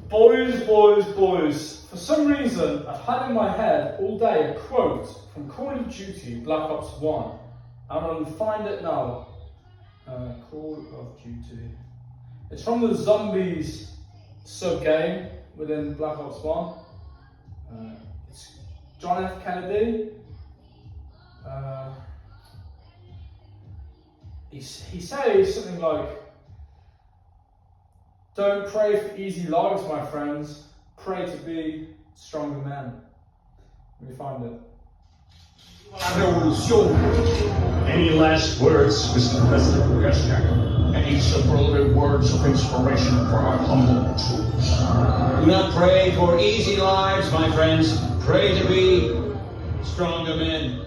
Boys. For some reason, I've had in my head all day a quote from Call of Duty Black Ops 1. I'm going to find it now. Call of Duty. It's from the Zombies sub-game within Black Ops 1. It's John F. Kennedy. He says something like, "Don't pray for easy lives, my friends. Pray to be stronger men." Let me find it. Any last words, Mr. President Lukashenko? Any superlative words of inspiration for our humble troops? Do not pray for easy lives, my friends. Pray to be stronger men.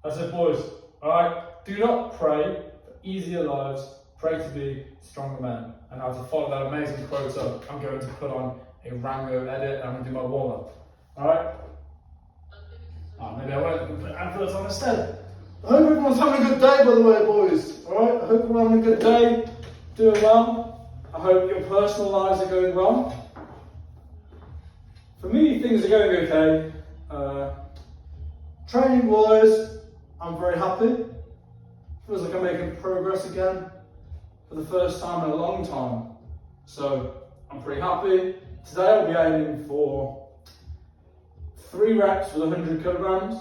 That's it, boys. Alright? Do not pray for easier lives. Pray to be stronger men. And now to follow that amazing quote up, I'm going to put on a Rango edit and I'm going to do my warm up. Alright? Maybe I won't put adverts on instead. I hope everyone's having a good day, by the way, boys. Alright? I hope we're having a good day, doing well. I hope your personal lives are going well. For me, things are going okay. Training wise, I'm very happy. Feels like I'm making progress again for the first time in a long time. So I'm pretty happy. Today I'll be aiming for 3 reps with 100 kilograms,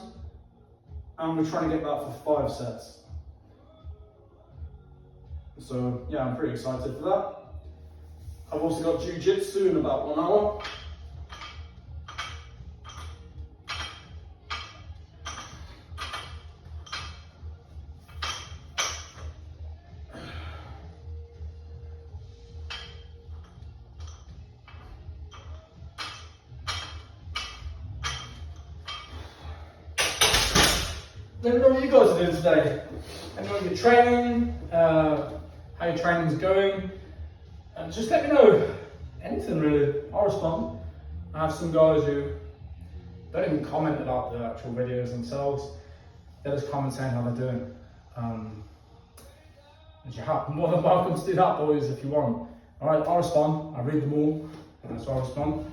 and we're trying to get that for 5 sets. So yeah, I'm pretty excited for that. I've also got jiu-jitsu in about 1 hour. Let me know what you guys are doing today. Let me know your training, how your training's going. And just let me know anything really. I'll respond. I have some guys who don't even comment about the actual videos themselves. They just comment saying how they're doing. And you're more than welcome to do that, boys, if you want. Alright, I'll respond. I read them all, and so I'll respond.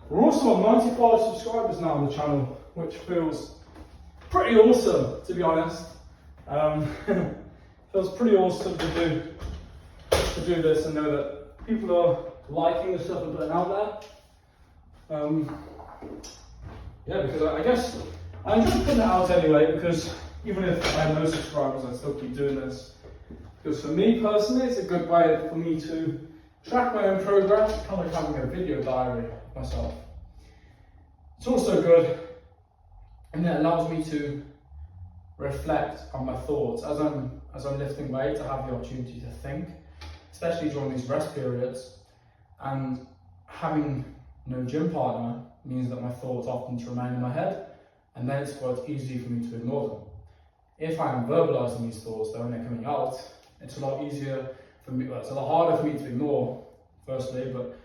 We're also on 95 subscribers now on the channel, which feels pretty awesome, to be honest. Feels pretty awesome to do this and know that people are liking the stuff I'm putting out there. Yeah, because I guess I enjoy putting it out anyway, because even if I have no subscribers, I still keep doing this. Because for me personally, it's a good way for me to track my own progress, kind of like having a video diary of myself. It's also good, and it allows me to reflect on my thoughts as I'm lifting weights. I have the opportunity to think, especially during these rest periods. And having no gym partner means that my thoughts often remain in my head, and then it's quite easy for me to ignore them. If I'm verbalizing these thoughts, though, when they're coming out, it's a lot easier for me. Well, it's a lot harder for me to ignore, firstly, but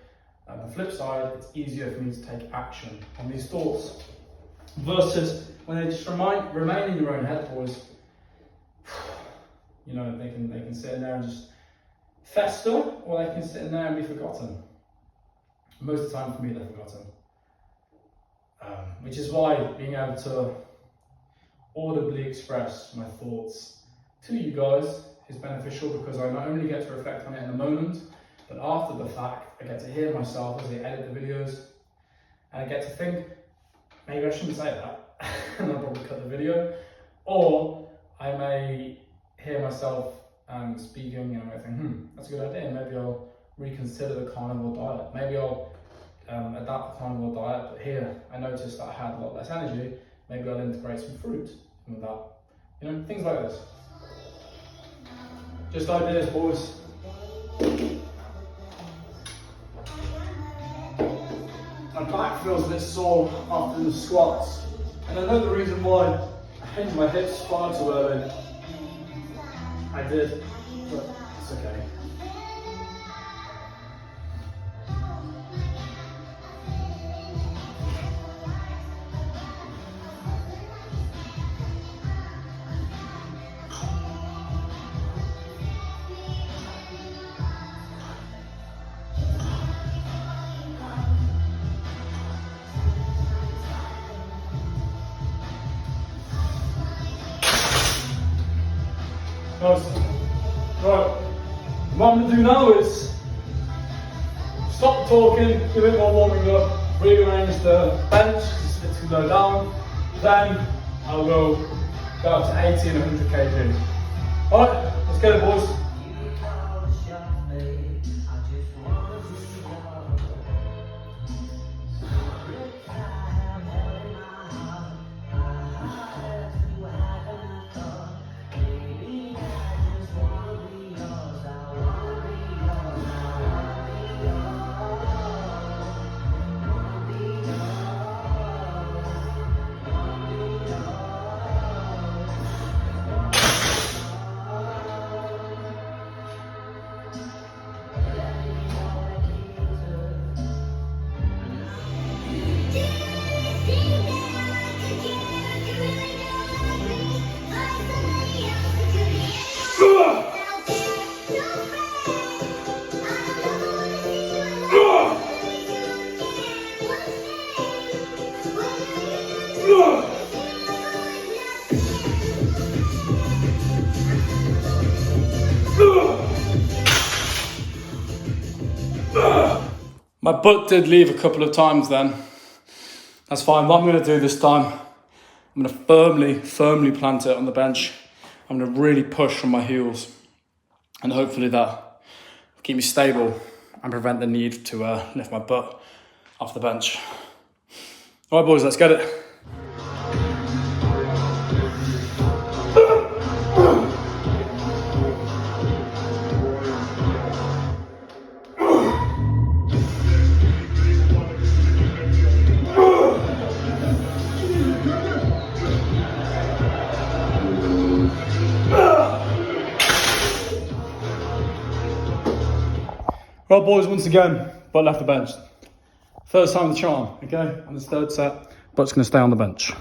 on the flip side, it's easier for me to take action on these thoughts. Versus when they just remain in your own head, boys, you know, they can sit in there and just fester, or they can sit in there and be forgotten. Most of the time for me, they're forgotten. Which is why being able to audibly express my thoughts to you guys is beneficial, because I not only get to reflect on it in the moment, but after the fact, I get to hear myself as I edit the videos, and I get to think, maybe I shouldn't say that, and I'll probably cut the video. Or I may hear myself speaking, and I might think, that's a good idea. Maybe I'll reconsider the carnivore diet. Maybe I'll adapt the carnivore diet, but here I noticed that I had a lot less energy. Maybe I'll integrate some fruit with that. You know, things like this. Just ideas, boys. My back feels a bit sore after the squats, and I know the reason why. I hinged my hips far too early. I did, but it's okay. What I'm going to do now is stop talking, do a bit more warming up, rearrange the bench, it's going to go down, then I'll go up to 80 and 100 kg. Alright, let's get it, boys. My butt did leave a couple of times then. That's fine. What I'm going to do this time, I'm going to firmly plant it on the bench. I'm going to really push from my heels, and hopefully that will keep me stable and prevent the need to lift my butt off the bench. All right, boys, let's get it. Right, boys, once again, butt left the bench. First time the charm, okay? On this third set, butt's gonna stay on the bench.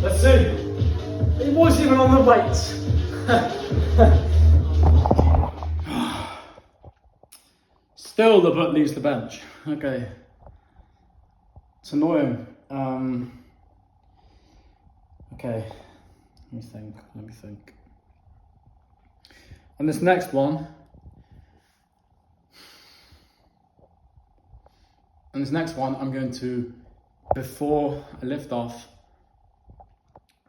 Let's see. It wasn't even on the weights. Still the butt leaves the bench. Okay. It's annoying. Okay. Let me think. And this next one. I'm going to, before I lift off,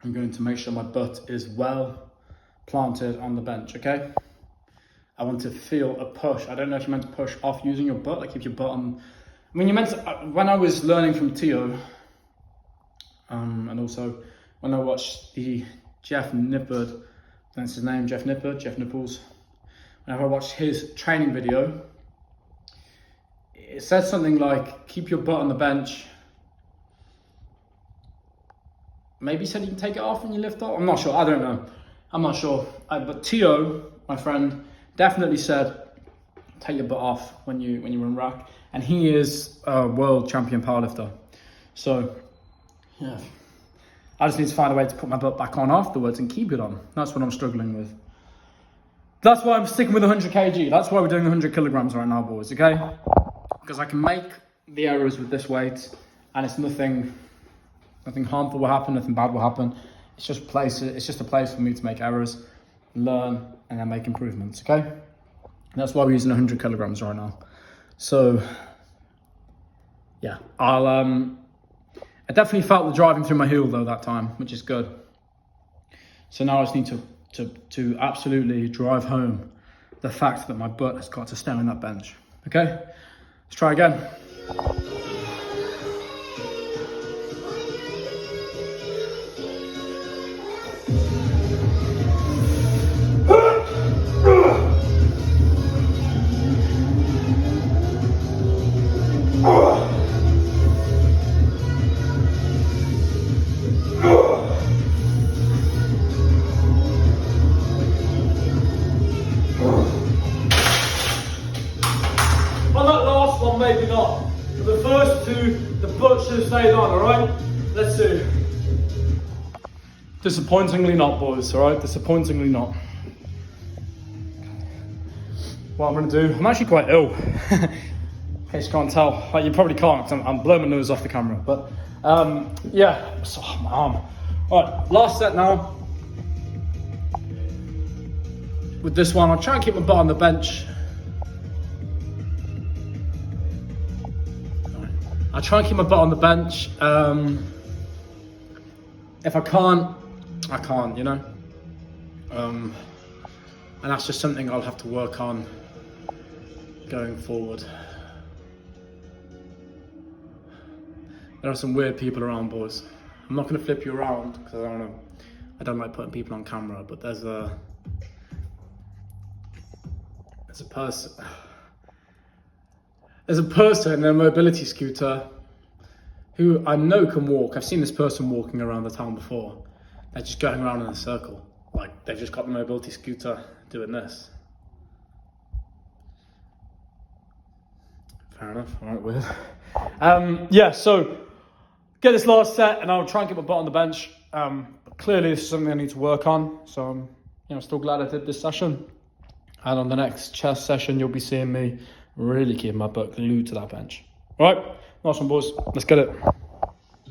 I'm going to make sure my butt is well planted on the bench, okay? I want to feel a push. I don't know if you're meant to push off using your butt, like keep your butt on. I mean, you're meant to, when I was learning from Tio, and also when I watched the Jeff Nippard, that's his name, Jeff Nipples. Whenever I watched his training video, it said something like, keep your butt on the bench. Maybe said you can take it off when you lift off. I'm not sure. I don't know. I'm not sure. But Tio, my friend, definitely said take your butt off when you're in rack, and he is a world champion powerlifter. So yeah, I just need to find a way to put my butt back on afterwards and keep it on. That's what I'm struggling with. That's why I'm sticking with 100 kg. That's why we're doing 100 kilograms right now, boys. Okay, because I can make the errors with this weight, and it's nothing harmful will happen, nothing bad will happen. It's just a place for me to make errors, learn, and then make improvements, okay? And that's why we're using 100 kilograms right now. So, yeah, I definitely felt the driving through my heel though that time, which is good. So now I just need to absolutely drive home the fact that my butt has got to stay on that bench, okay? Let's try again. On that last one, maybe not. But the first two, the butt should have stayed on, alright? Let's see. Disappointingly not, boys, all right? Disappointingly not. What I'm gonna do, I'm actually quite ill. In case you can't tell. Like, you probably can't, because I'm blowing my nose off the camera. But, yeah, so, my arm. All right, last set now. With this one, I'll try and keep my butt on the bench. I'll try and keep my butt on the bench. If I can't, I can't, you know? And that's just something I'll have to work on going forward. There are some weird people around, boys. I'm not gonna flip you around, because I don't know. I don't like putting people on camera, but there's a person in a mobility scooter who I know can walk. I've seen this person walking around the town before. They're just going around in a circle. Like, they've just got the mobility scooter doing this. Fair enough, all right, weird. Yeah, so get this last set and I'll try and get my butt on the bench. But clearly this is something I need to work on. So I'm still glad I did this session. And on the next chest session, you'll be seeing me really keep my butt glued to that bench. All right, nice one, boys. Let's get it.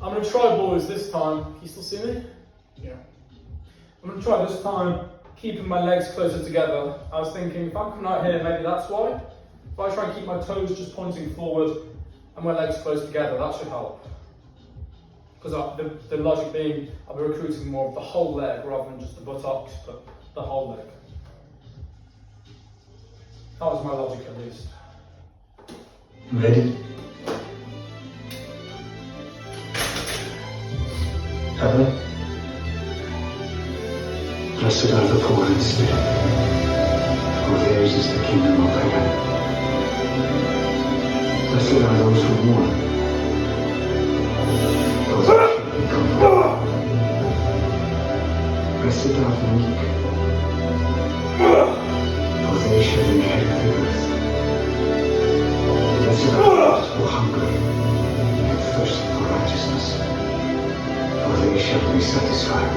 I'm gonna try, boys, this time. Can you still see me? Yeah. I'm gonna try this time, keeping my legs closer together. I was thinking, if I'm coming out here, maybe that's why. If I try and keep my toes just pointing forward and my legs close together, that should help. Because the logic being, I'll be recruiting more of the whole leg rather than just the buttocks, but the whole leg. That was my logic, at least. Ready? Heaven? Blessed are the poor in spirit, for theirs is the kingdom of heaven. Blessed are those who mourn, for they shall be comforted. Blessed are the meek, for they shall inherit the earth. Blessed are those who hunger and thirst for righteousness, for they shall be satisfied.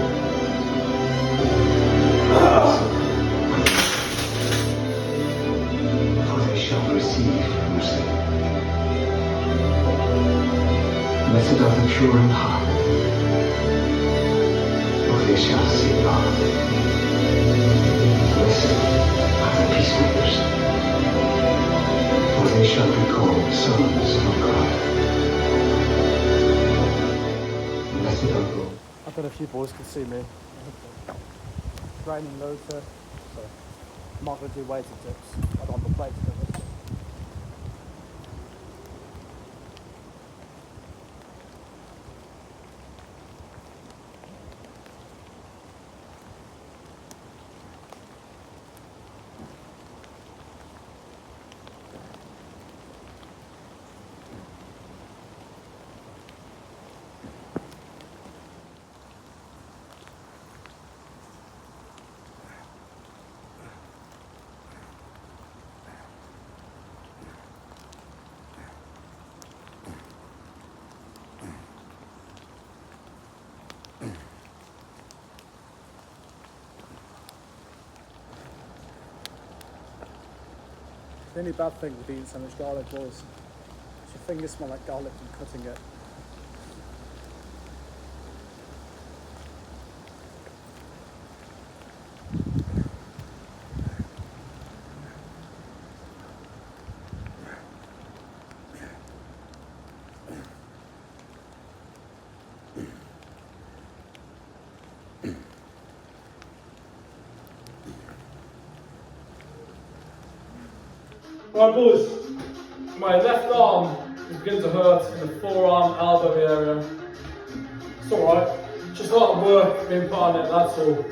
For they shall receive mercy. Blessed are the pure in heart, for they shall see God. Blessed are the peacemakers, for they shall be called sons of God. Blessed are those. I bet a few boys can see me. It's raining loads here, so I'm not going to do weighted dips. I don't want the plate to go this way. The only bad thing with eating so much garlic was your fingers smell like garlic from cutting it. Right, boys, my left arm is beginning to hurt in the forearm, elbow area. It's alright, just a lot of work being put on it, that's all.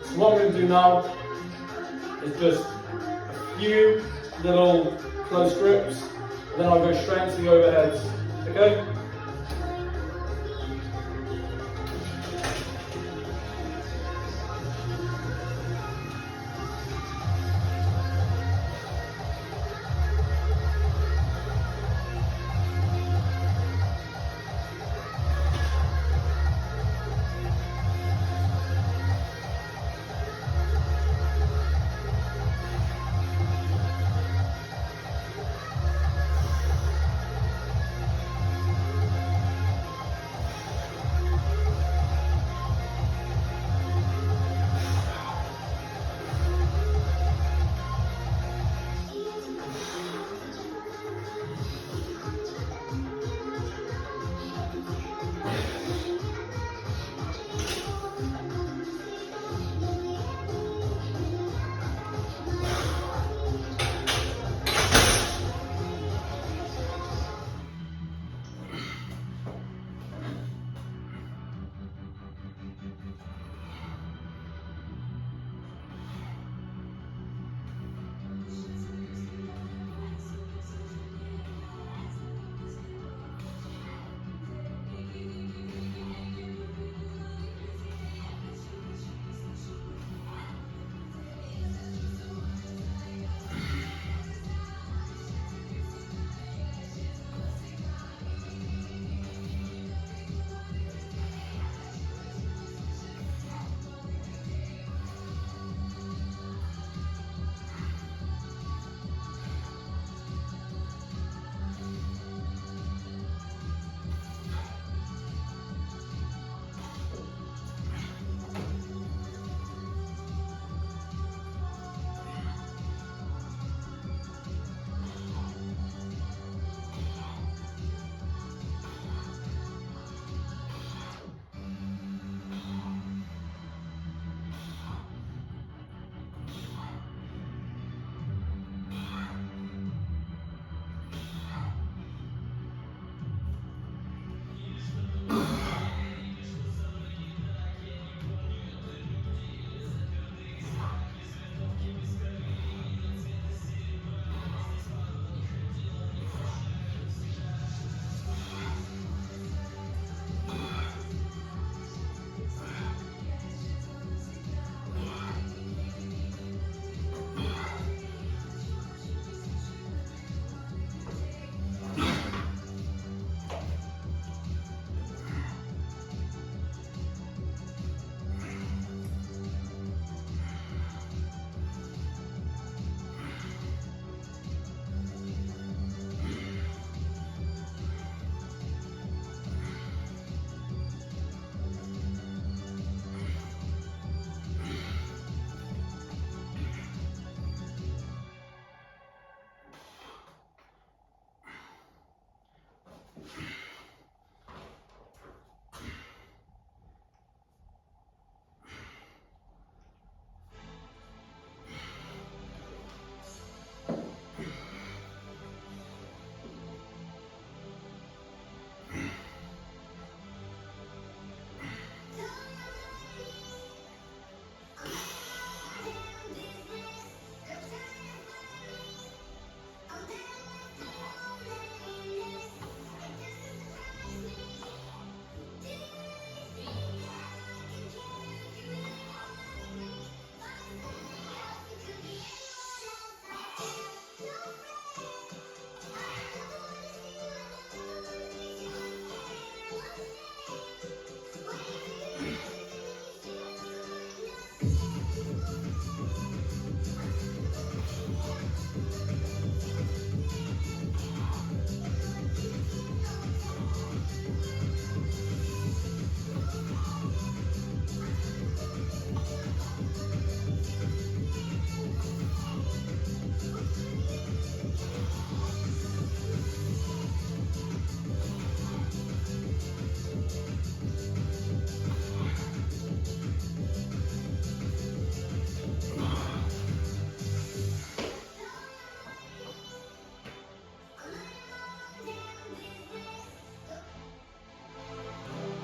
So what I'm going to do now is just a few little close grips, and then I'll go straight into the overheads, okay?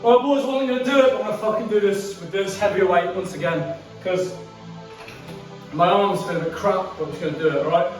Alright boys, well, I'm gonna do it. I'm gonna fucking do this with this heavier weight once again, because my arms feel a bit crap, but I'm just gonna do it, alright?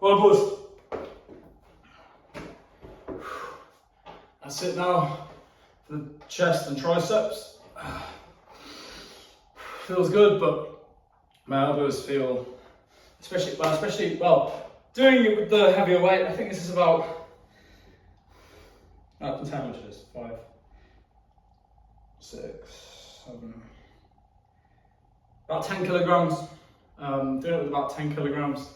Well, boys, that's it now for the chest and triceps. Feels good, but my elbows feel, especially doing it with the heavier weight. I think this is about, I can tell how much it is, 5, 6, 7, about 10 kilograms. Doing it with about 10 kilograms.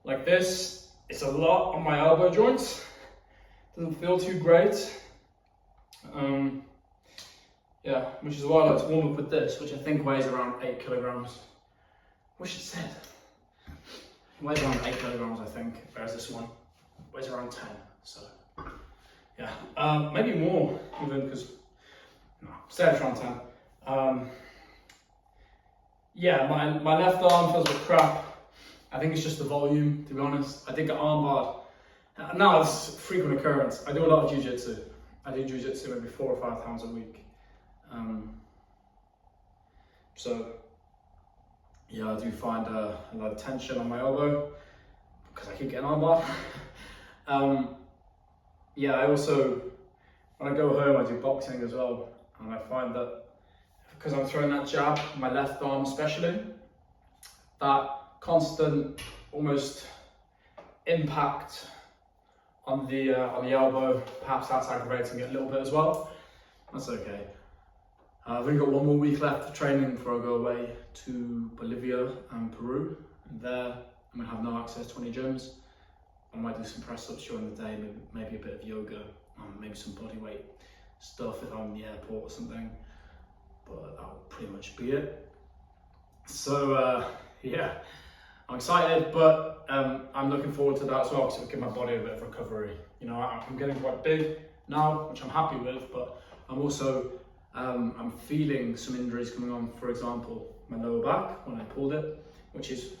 Like this, it's a lot on my elbow joints. Doesn't feel too great. Yeah, which is why I like to warm up with this, which I think weighs around 8 kilograms. Wish it said. It weighs around 8 kilograms, I think, whereas this one weighs around 10. So, yeah, maybe more even, because no, stay at around 10. Yeah, my left arm feels like crap. I think it's just the volume, to be honest. I did get armbarred. Now it's a frequent occurrence. I do a lot of jiu-jitsu. I do jiu-jitsu maybe 4 or 5 times a week. So, yeah, I do find a lot of tension on my elbow because I keep getting armbarred. Yeah, I also, when I go home, I do boxing as well. And I find that because I'm throwing that jab, my left arm especially, that constant, almost impact on the elbow, perhaps that's aggravating it a little bit as well. That's okay. I've only got 1 more week left of training before I go away to Bolivia and Peru. And there, I'm gonna have no access to any gyms. I might do some press ups during the day, maybe a bit of yoga, maybe some body weight stuff if I'm in the airport or something. But that will pretty much be it. So yeah. I'm excited, but I'm looking forward to that as well, because it'll give my body a bit of recovery. You know, I'm getting quite big now, which I'm happy with, but I'm also, I'm feeling some injuries coming on. For example, my lower back, when I pulled it, which is,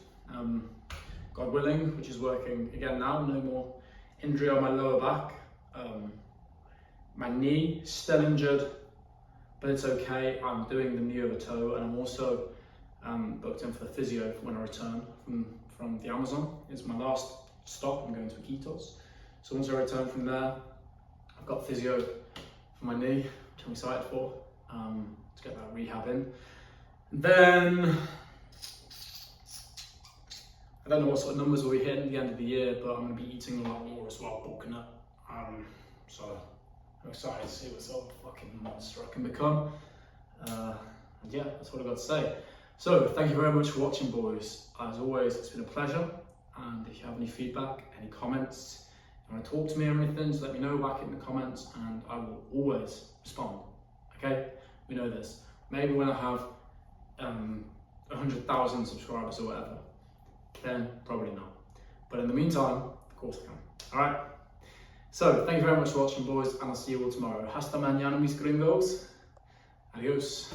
God willing, which is working again now, no more injury on my lower back. My knee, still injured, but it's okay. I'm doing the knee over toe, and I'm also booked in for the physio when I return from the Amazon. It's my last stop. I'm going to Iquitos. So once I return from there, I've got physio for my knee, which I'm excited for, to get that rehab in. Then, I don't know what sort of numbers we'll be hitting at the end of the year, but I'm going to be eating a lot more as well, bulking up. So I'm excited to see what sort of fucking monster I can become. And yeah, that's what I've got to say. So, thank you very much for watching, boys. As always, it's been a pleasure. And if you have any feedback, any comments, you want to talk to me or anything, just let me know back in the comments, and I will always respond. Okay? We know this. Maybe when I have 100,000 subscribers or whatever, then probably not. But in the meantime, of course I can. Alright? So, thank you very much for watching, boys, and I'll see you all tomorrow. Hasta mañana, mis gringos. Adios.